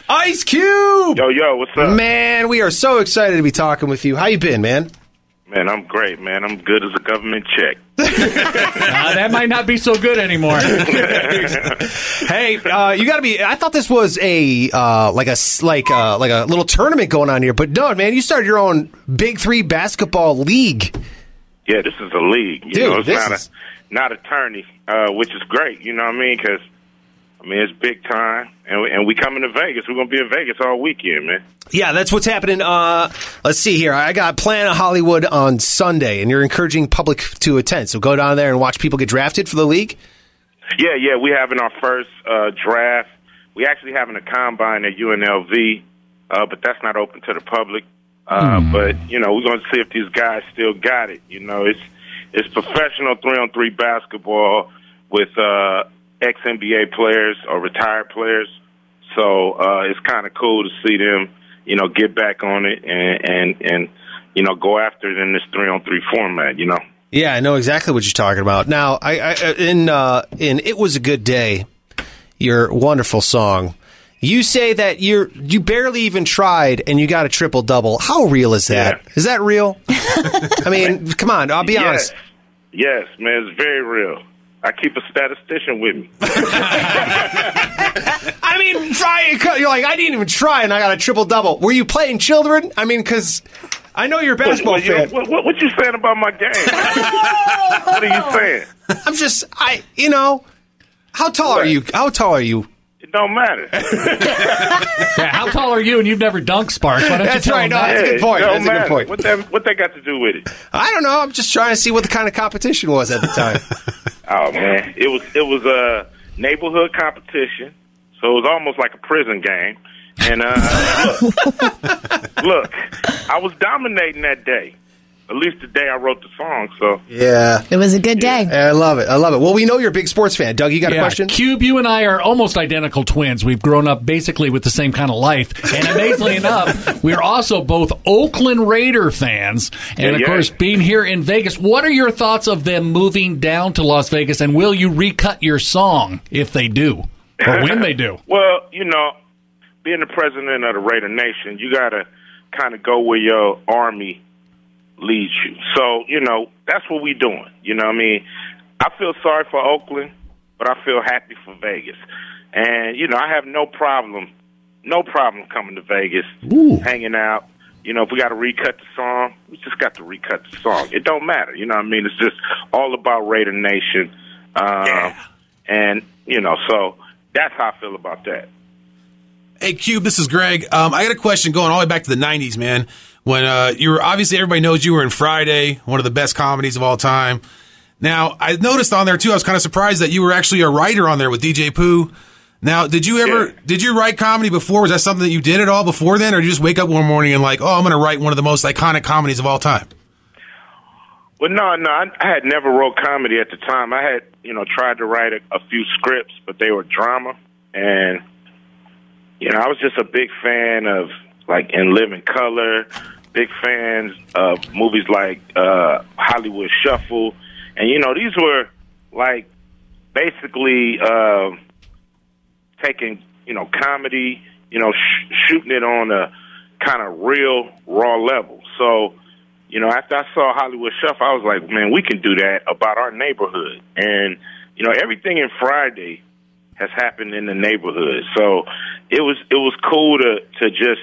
Ice Cube! Yo, what's up? Man, we are so excited to be talking with you. How you been, man? Man, I'm great, man. I'm good as a government check. That might not be so good anymore. Hey, you got to be. I thought this was a like a little tournament going on here, but no, man, you started your own Big Three basketball league. Yeah, this is a league. Dude, It's not a tourney, which is great. You know what I mean? Because it's big time, and we coming to Vegas. We're gonna be in Vegas all weekend, man. Yeah, that's what's happening. Let's see here. I got Planet Hollywood on Sunday, and you're encouraging public to attend. So go down there and watch people get drafted for the league. Yeah, we having our first draft. We actually having a combine at UNLV, but that's not open to the public. But we're going to see if these guys still got it. It's professional 3-on-3 basketball with ex-NBA players or retired players. So it's kind of cool to see them, get back on it and go after it in this 3-on-3 format. Yeah, I know exactly what you're talking about. Now, in "It Was a Good Day," your wonderful song, you say that you barely even tried and you got a triple-double. How real is that? Yeah. Is that real? I mean, come on, I'll be honest. Yes, man, it's very real. I keep a statistician with me. I mean, you're like, I didn't even try and I got a triple-double. Were you playing children? I mean, because I know you're a basketball fan. What you saying about my game? What are you saying? I'm just, how tall are you? How tall are you? It don't matter. Yeah, how tall are you and you've never dunked, Sparks? Why don't you tell right. them No, that? that's a good point. That's matter. a good point. What they got to do with it? I don't know. I'm just trying to see what the kind of competition was at the time. Oh man, it was a neighborhood competition, so it was almost like a prison game. And look, I was dominating that day. At least the day I wrote the song. So yeah, it was a good day. Yeah, I love it. Well, we know you're a big sports fan. Doug, you got a question? Cube, you and I are almost identical twins. We've grown up basically with the same kind of life. And amazingly enough, we're also both Oakland Raider fans. And, of course, being here in Vegas, what are your thoughts of them moving down to Las Vegas? And will you recut your song if they do? Or when they do? Well, being the president of the Raider Nation, you got to kind of go where your army leads you. So, that's what we doing. I feel sorry for Oakland, but I feel happy for Vegas. And, I have no problem coming to Vegas, hanging out. If we got to recut the song, we just got to recut the song. It don't matter. It's just all about Raider Nation. And, so that's how I feel about that. Hey, Cube, this is Greg. I got a question going all the way back to the 90s, man. When you were, obviously everybody knows you were in Friday, one of the best comedies of all time. Now, I noticed on there, too, I was kind of surprised that you were actually a writer on there with DJ Pooh. Now, did you write comedy before? Was that something that you did at all before then? Or did you just wake up one morning and I'm going to write one of the most iconic comedies of all time? Well, no, I had never wrote comedy at the time. I had, tried to write a few scripts, but they were drama. And, I was just a big fan of, In Living Color, big fans of movies like Hollywood Shuffle. And, these were, basically taking, comedy, shooting it on a kind of real, raw level. So, after I saw Hollywood Shuffle, I was like, man, we can do that about our neighborhood. And, everything in Friday has happened in the neighborhood. So it was cool to just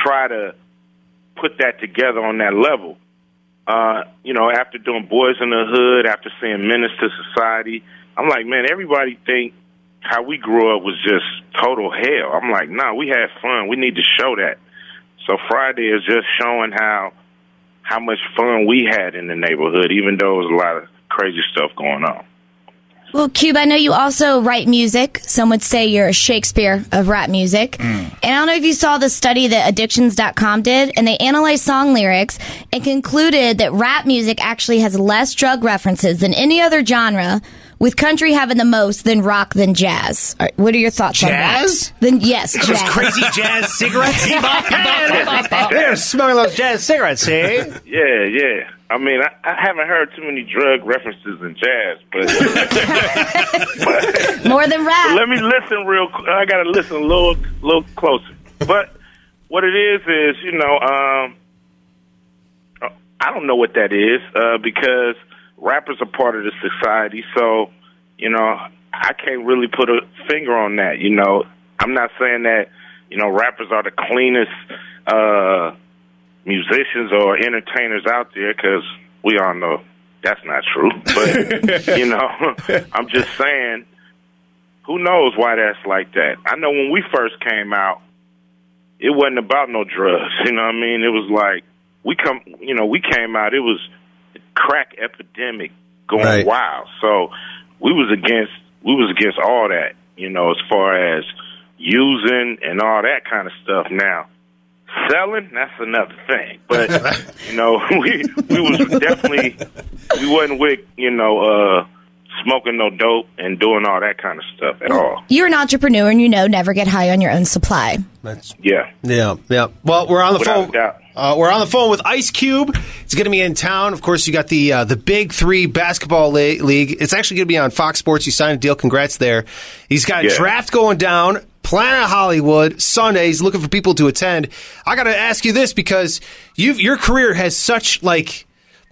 try to put that together on that level. After doing Boys in the Hood, after seeing Menace to Society, I'm like, man, everybody think how we grew up was just total hell. I'm like, nah, we had fun. We need to show that. So Friday is just showing how much fun we had in the neighborhood, even though there was a lot of crazy stuff going on. Well, Cube, I know you also write music. Some would say you're a Shakespeare of rap music. And I don't know if you saw the study that Addictions.com did, and they analyzed song lyrics and concluded that rap music actually has less drug references than any other genre, with country having the most, then rock, then jazz. All right, what are your thoughts on that? Jazz? Then yes, jazz. Those crazy jazz cigarettes? They're smoking those jazz cigarettes, eh? Yeah. I mean, I haven't heard too many drug references in jazz, but more than rap. But let me listen I got to listen a little closer. But what it is, I don't know what that is because rappers are part of the society. So, I can't really put a finger on that. I'm not saying that, rappers are the cleanest musicians or entertainers out there, because we all know that's not true. But, I'm just saying, who knows why that's like that? I know when we first came out, it wasn't about no drugs. You know what I mean? It was like, we came out, it was a crack epidemic going wild. So we was against all that, as far as using and all that kind of stuff. Now, selling, that's another thing. But, we was definitely, we wasn't with, smoking no dope and doing all that kind of stuff at all. You're an entrepreneur and never get high on your own supply. Yeah. Well, we're on the Without phone. a doubt. We're on the phone with Ice Cube. He's going to be in town. Of course, you got the Big Three basketball league. It's actually going to be on Fox Sports. You signed a deal. Congrats there. He's got a draft going down. Planet Hollywood Sunday. He's looking for people to attend. I got to ask you this because your career has such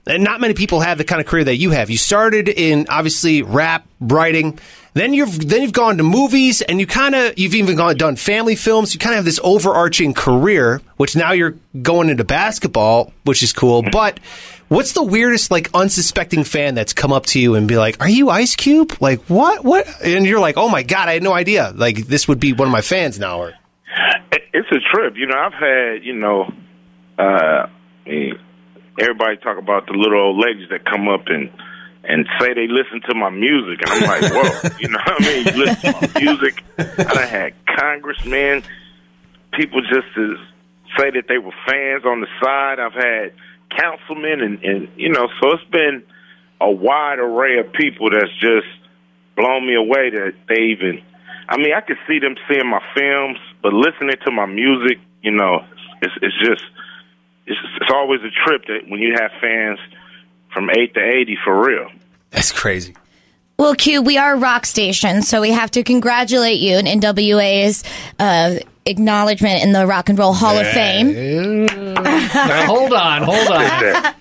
and not many people have the kind of career that you have. You started in obviously rap writing. Then you've gone to movies, and you've even done family films. You kind of have this overarching career, which now you're going into basketball, which is cool. But what's the weirdest unsuspecting fan that's come up to you and be like, "Are you Ice Cube?" Like what? And you're like, "Oh my God, I had no idea. This would be one of my fans now." Or it's a trip. I've had everybody talk about the little old ladies that come up and say they listen to my music, and I'm like, whoa, you know what I mean? You listen to my music. I done had congressmen, people just to say that they were fans on the side. I've had councilmen, and so it's been a wide array of people that's just blown me away that they even, I could see them seeing my films, but listening to my music, it's always a trip that when you have fans from 8 to 80 for real. That's crazy. Well, Q, we are a rock station, so we have to congratulate you in NWA's acknowledgement in the Rock and Roll Hall of Fame. Now, hold on.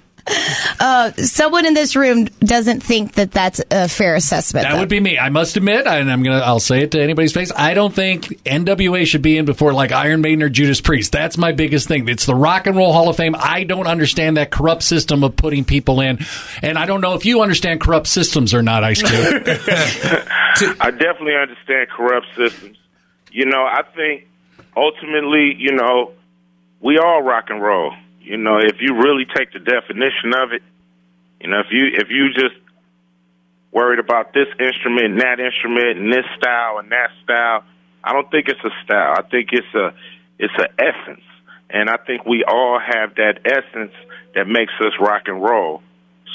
Someone in this room doesn't think that that's a fair assessment. That would be me. I must admit, and I'll say it to anybody's face, I don't think NWA should be in before Iron Maiden or Judas Priest. That's my biggest thing. It's the Rock and Roll Hall of Fame. I don't understand that corrupt system of putting people in, and I don't know if you understand corrupt systems or not, Ice Cube. I definitely understand corrupt systems. I think ultimately, we all rock and roll. If you really take the definition of it, if you just worried about this instrument and that instrument and this style and that style, I don't think it's a style. I think it's an essence, and I think we all have that essence that makes us rock and roll.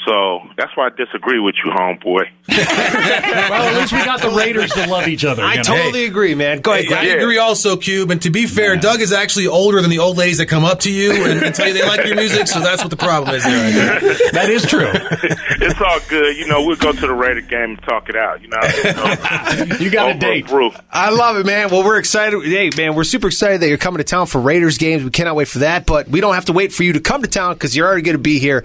So that's why I disagree with you, homeboy. Well, at least we got the Raiders to love each other. I totally agree, man. Go ahead, I agree also, Cube. And to be fair, Doug is actually older than the old ladies that come up to you and tell you they like your music, so that's what the problem is there. Right there. That is true. It's all good. We'll go to the Raider game and talk it out. You got a date. I love it, man. Well, we're excited. Hey, man, we're super excited that you're coming to town for Raiders games. We cannot wait for that, but we don't have to wait for you to come to town because you're already going to be here.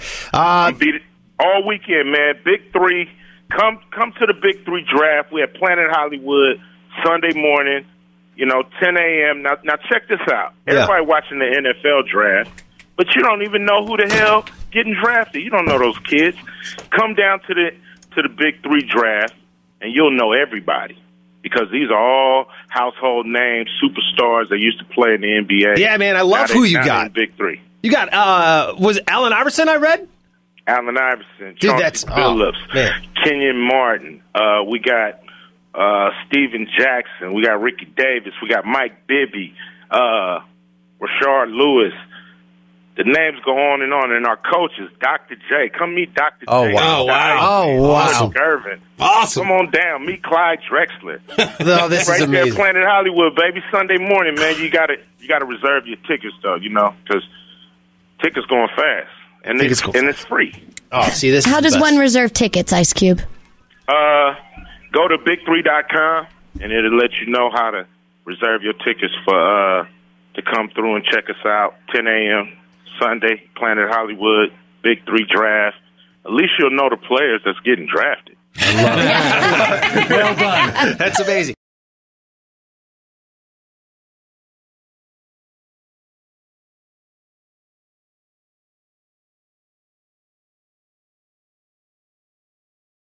All weekend, man. Big Three. Come to the Big Three draft. We at Planet Hollywood Sunday morning, 10 a.m. Now check this out. Everybody watching the NFL draft, but you don't even know who the hell getting drafted. You don't know those kids. Come down to the Big Three draft, and you'll know everybody. Because these are all household names, superstars that used to play in the NBA. Yeah, man, I love who you got. Big Three. You got, was it Allen Iverson I read? Allen Iverson, Chauncey Billups, Kenyon Martin. We got Steven Jackson. We got Ricky Davis. We got Mike Bibby, Rashard Lewis. The names go on. And our coaches, Dr. J. Come meet Dr. J. Wow. Awesome. Gervin. Awesome. Come on down. Meet Clyde Drexler. No, this right is amazing. There, Planet Hollywood, baby. Sunday morning, man. You gotta reserve your tickets, though, because tickets going fast. and it's free. Oh, see, this. How is does the best. one reserve tickets, Ice Cube? Go to big3.com, and it'll let you know how to reserve your tickets for to come through and check us out. 10 a.m. Sunday, Planet Hollywood, Big 3 draft. At least you'll know the players that's getting drafted. Well done. That's amazing.